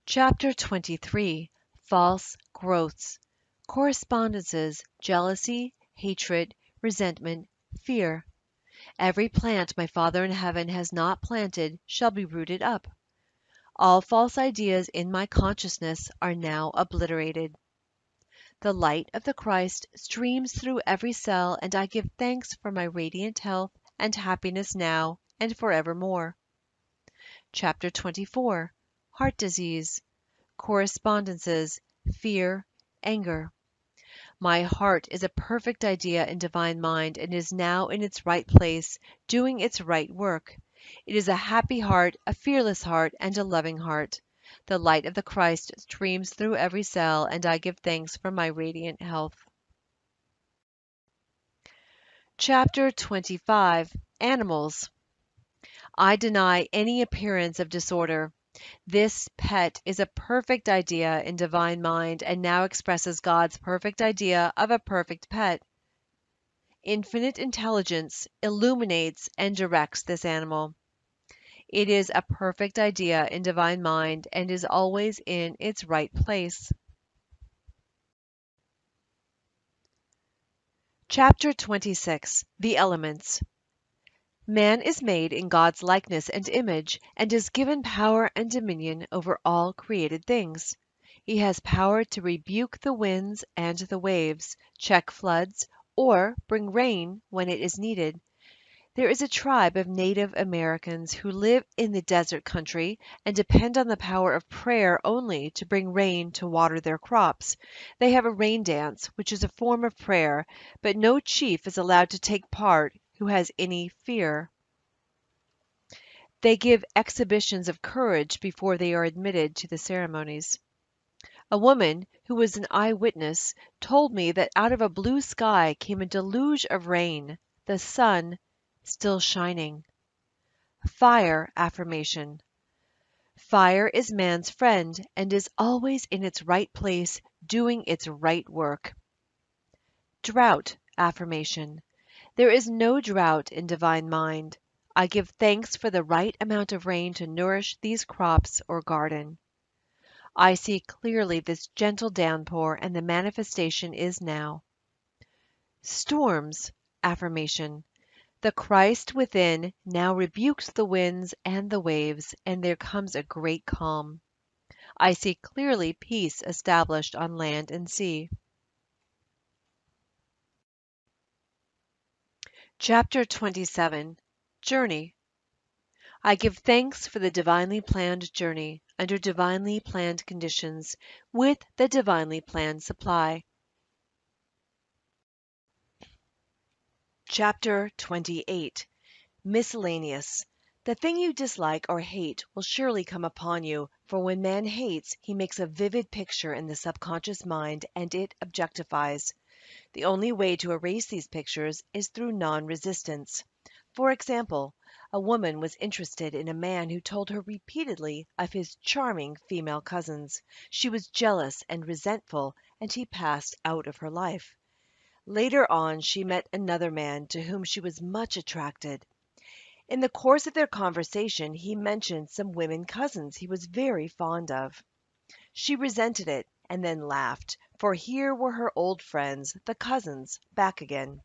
Chapter 23. False growths. correspondences, jealousy, hatred, resentment, fear. Every plant my Father in heaven has not planted shall be rooted up. All false ideas in my consciousness are now obliterated. The light of the Christ streams through every cell, and I give thanks for my radiant health and happiness now and forevermore. Chapter 24. Heart disease, correspondences, fear, anger. My heart is a perfect idea in divine mind and is now in its right place, doing its right work. It is a happy heart, a fearless heart, and a loving heart. The light of the Christ streams through every cell, and I give thanks for my radiant health. Chapter 25. Animals. I deny any appearance of disorder. This pet is a perfect idea in divine mind and now expresses God's perfect idea of a perfect pet. Infinite intelligence illuminates and directs this animal. It is a perfect idea in divine mind and is always in its right place. Chapter 26. The Elements. Man is made in God's likeness and image, and is given power and dominion over all created things. He has power to rebuke the winds and the waves, check floods, or bring rain when it is needed. There is a tribe of Native Americans who live in the desert country and depend on the power of prayer only to bring rain to water their crops. They have a rain dance, which is a form of prayer, but no chief is allowed to take part who has any fear. They give exhibitions of courage before they are admitted to the ceremonies. A woman, who was an eyewitness, told me that out of a blue sky came a deluge of rain, the sun still shining. Fire affirmation. Fire is man's friend and is always in its right place, doing its right work. Drought affirmation. There is no drought in divine mind. I give thanks for the right amount of rain to nourish these crops or garden. I see clearly this gentle downpour, and the manifestation is now. Storms affirmation. The Christ within now rebukes the winds and the waves, and there comes a great calm. I see clearly peace established on land and sea. Chapter 27. Journey. I give thanks for the divinely planned journey, under divinely planned conditions, with the divinely planned supply. Chapter 28. Miscellaneous. The thing you dislike or hate will surely come upon you, for when man hates, he makes a vivid picture in the subconscious mind and it objectifies. The only way to erase these pictures is through non-resistance. For example, a woman was interested in a man who told her repeatedly of his charming female cousins. She was jealous and resentful, and he passed out of her life. Later on she met another man to whom she was much attracted. In the course of their conversation he mentioned some women cousins he was very fond of. She resented it, and then laughed, for here were her old friends, the cousins, back again.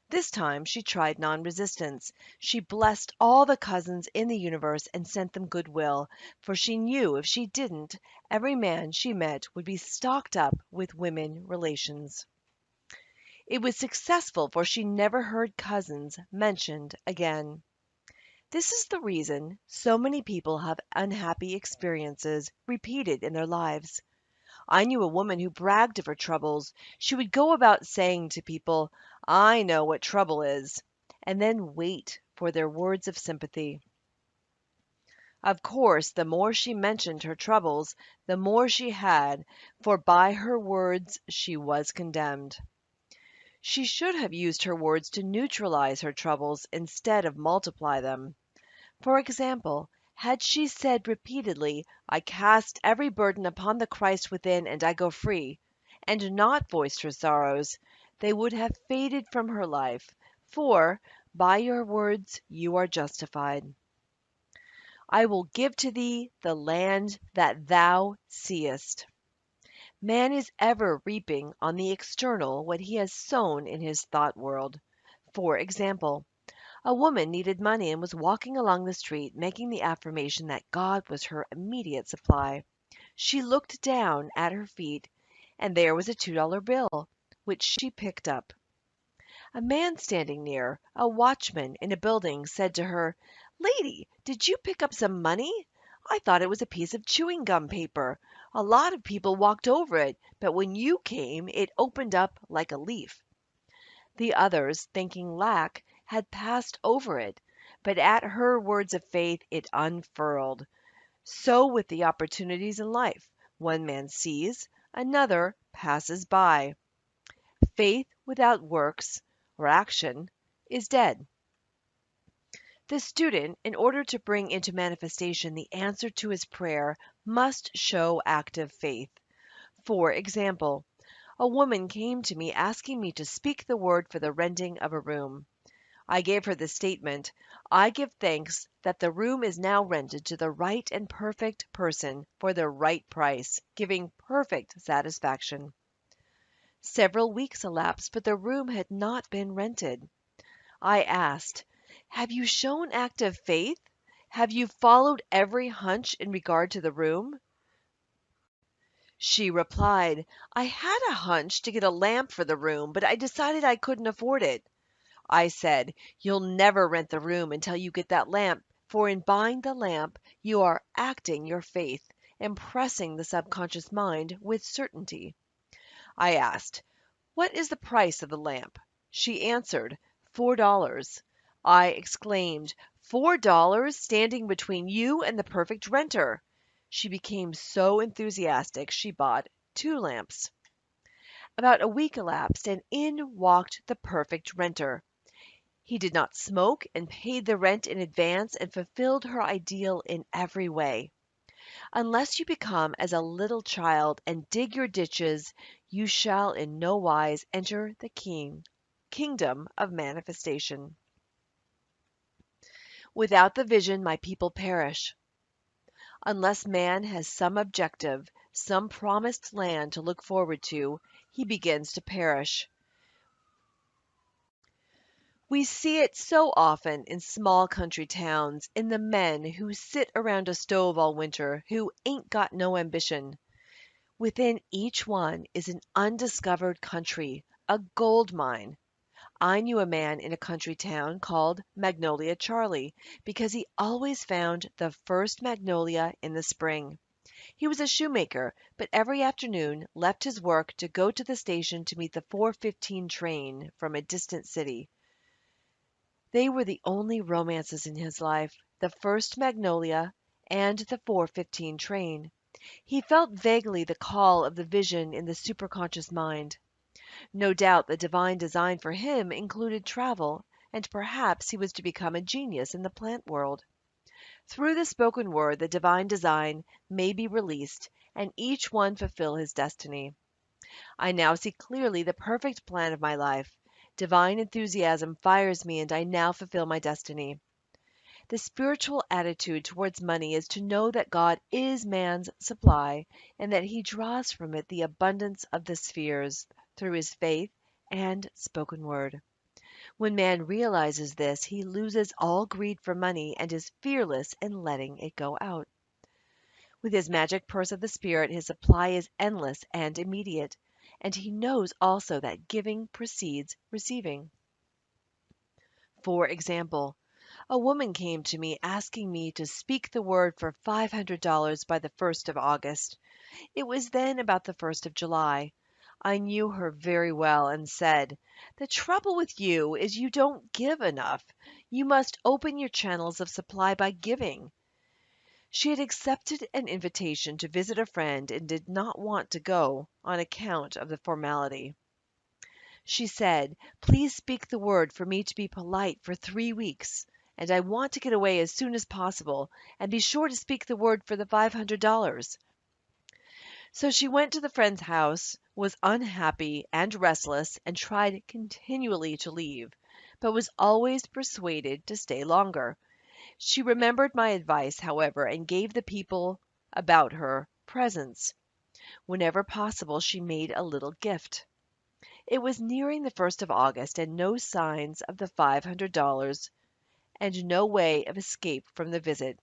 This time she tried non-resistance. She blessed all the cousins in the universe and sent them goodwill, for she knew if she didn't, every man she met would be stocked up with women relations. It was successful, for she never heard cousins mentioned again. This is the reason so many people have unhappy experiences repeated in their lives. I knew a woman who bragged of her troubles. She would go about saying to people, "I know what trouble is," and then wait for their words of sympathy. Of course, the more she mentioned her troubles, the more she had, for by her words she was condemned. She should have used her words to neutralize her troubles instead of multiply them. For example, had she said repeatedly, "I cast every burden upon the Christ within, and I go free," and not voiced her sorrows, they would have faded from her life, for by your words you are justified. I will give to thee the land that thou seest. Man is ever reaping on the external what he has sown in his thought world. For example, a woman needed money and was walking along the street making the affirmation that God was her immediate supply. She looked down at her feet, and there was a $2 bill, which she picked up. A man standing near, a watchman in a building, said to her, "Lady, did you pick up some money? I thought it was a piece of chewing gum paper. A lot of people walked over it, but when you came, it opened up like a leaf." The others, thinking lack, had passed over it, but at her words of faith it unfurled. So with the opportunities in life. One man sees, another passes by. Faith without works or action is dead. The student, in order to bring into manifestation the answer to his prayer, must show active faith. For example, a woman came to me asking me to speak the word for the renting of a room. I gave her the statement, "I give thanks that the room is now rented to the right and perfect person for the right price, giving perfect satisfaction." Several weeks elapsed, but the room had not been rented. I asked, "Have you shown active faith? Have you followed every hunch in regard to the room?" She replied, "I had a hunch to get a lamp for the room, but I decided I couldn't afford it." I said, "You'll never rent the room until you get that lamp, for in buying the lamp you are acting your faith, impressing the subconscious mind with certainty." I asked, "What is the price of the lamp?" She answered, $4. I exclaimed, "$4 standing between you and the perfect renter." She became so enthusiastic she bought 2 lamps. About a week elapsed, and in walked the perfect renter. He did not smoke and paid the rent in advance and fulfilled her ideal in every way. Unless you become as a little child and dig your ditches, you shall in no wise enter the kingdom of manifestation. Without the vision, my people perish. Unless man has some objective, some promised land to look forward to, he begins to perish. We see it so often in small country towns, in the men who sit around a stove all winter, who ain't got no ambition. Within each one is an undiscovered country, a gold mine. I knew a man in a country town called Magnolia Charlie because he always found the first magnolia in the spring. He was a shoemaker, but every afternoon left his work to go to the station to meet the 4:15 train from a distant city. They were the only romances in his life, the first magnolia and the 4:15 train. He felt vaguely the call of the vision in the superconscious mind. No doubt the divine design for him included travel, and perhaps he was to become a genius in the plant world. Through the spoken word, the divine design may be released, and each one fulfill his destiny. I now see clearly the perfect plan of my life. Divine enthusiasm fires me, and I now fulfill my destiny. The spiritual attitude towards money is to know that God is man's supply, and that he draws from it the abundance of the spheres through his faith and spoken word. When man realizes this, he loses all greed for money and is fearless in letting it go out. With his magic purse of the spirit, his supply is endless and immediate, and he knows also that giving precedes receiving. For example, a woman came to me asking me to speak the word for $500 by the 1st of August. It was then about the 1st of July. I knew her very well and said, "The trouble with you is you don't give enough. You must open your channels of supply by giving." She had accepted an invitation to visit a friend and did not want to go on account of the formality. She said, "Please speak the word for me to be polite for 3 weeks, and I want to get away as soon as possible, and be sure to speak the word for the $500. So she went to the friend's house, was unhappy and restless, and tried continually to leave, but was always persuaded to stay longer. She remembered my advice, however, and gave the people about her presents. Whenever possible, she made a little gift. It was nearing the 1st of August, and no signs of the $500, and no way of escape from the visit.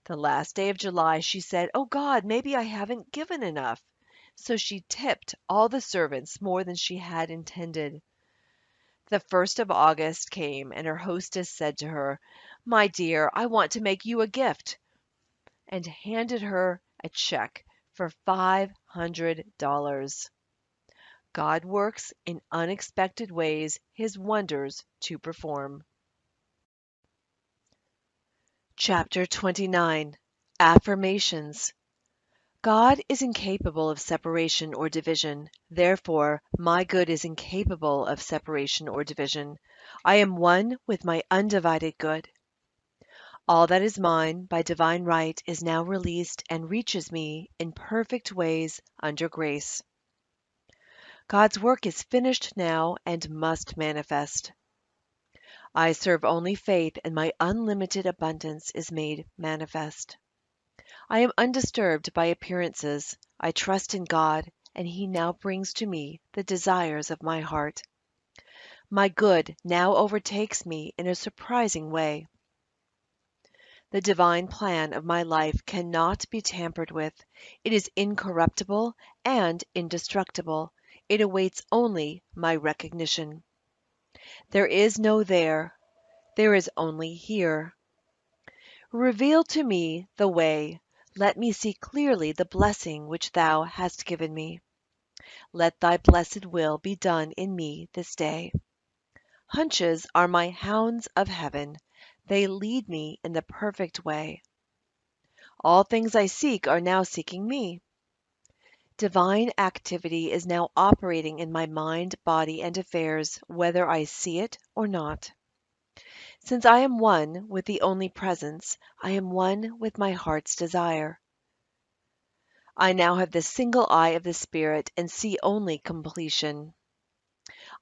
The last day of July, she said, "Oh God, maybe I haven't given enough." So she tipped all the servants more than she had intended. The 1st of August came, and her hostess said to her, "My dear, I want to make you a gift," and handed her a check for $500. God works in unexpected ways his wonders to perform. Chapter 29. Affirmations. God is incapable of separation or division. Therefore, my good is incapable of separation or division. I am one with my undivided good. All that is mine by divine right is now released and reaches me in perfect ways under grace. God's work is finished now and must manifest. I serve only faith, and my unlimited abundance is made manifest. I am undisturbed by appearances. I trust in God, and He now brings to me the desires of my heart. My good now overtakes me in a surprising way. The divine plan of my life cannot be tampered with. It is incorruptible and indestructible. It awaits only my recognition. There is no there. There is only here. Reveal to me the way. Let me see clearly the blessing which thou hast given me. Let thy blessed will be done in me this day. Hunches are my hounds of heaven. They lead me in the perfect way. All things I seek are now seeking me. Divine activity is now operating in my mind, body, and affairs, whether I see it or not. Since I am one with the only presence, I am one with my heart's desire. I now have the single eye of the Spirit and see only completion.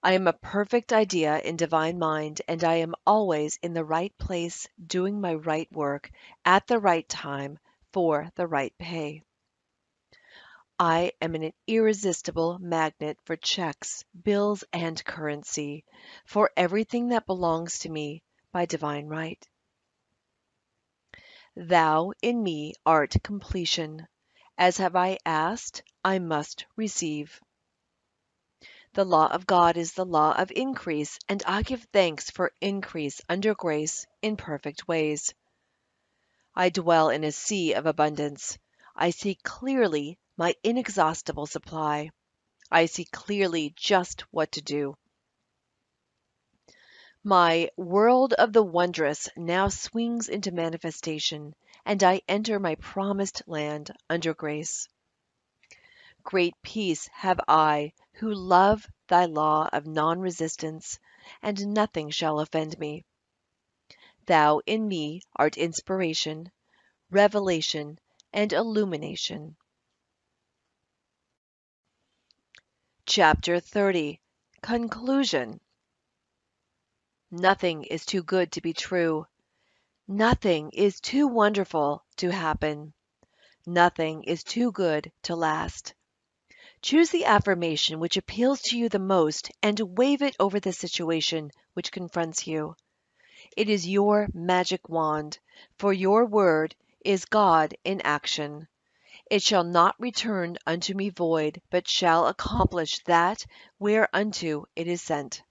I am a perfect idea in divine mind, and I am always in the right place, doing my right work, at the right time, for the right pay. I am an irresistible magnet for checks, bills, and currency, for everything that belongs to me by divine right. Thou in me art completion. As have I asked, I must receive. The law of God is the law of increase, and I give thanks for increase under grace in perfect ways. I dwell in a sea of abundance. I see clearly my inexhaustible supply. I see clearly just what to do. My world of the wondrous now swings into manifestation, and I enter my promised land under grace. Great peace have I who love thy law of non-resistance, and nothing shall offend me. Thou in me art inspiration, revelation, and illumination. Chapter 30. Conclusion. Nothing is too good to be true. Nothing is too wonderful to happen. Nothing is too good to last. Choose the affirmation which appeals to you the most and wave it over the situation which confronts you. It is your magic wand, for your word is God in action. It shall not return unto me void, but shall accomplish that whereunto it is sent.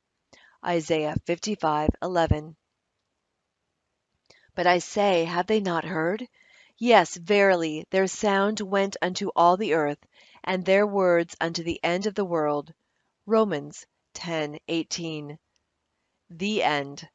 Isaiah 55:11. But I say, have they not heard? Yes, verily, their sound went unto all the earth, and their words unto the end of the world. Romans 10:18. The end.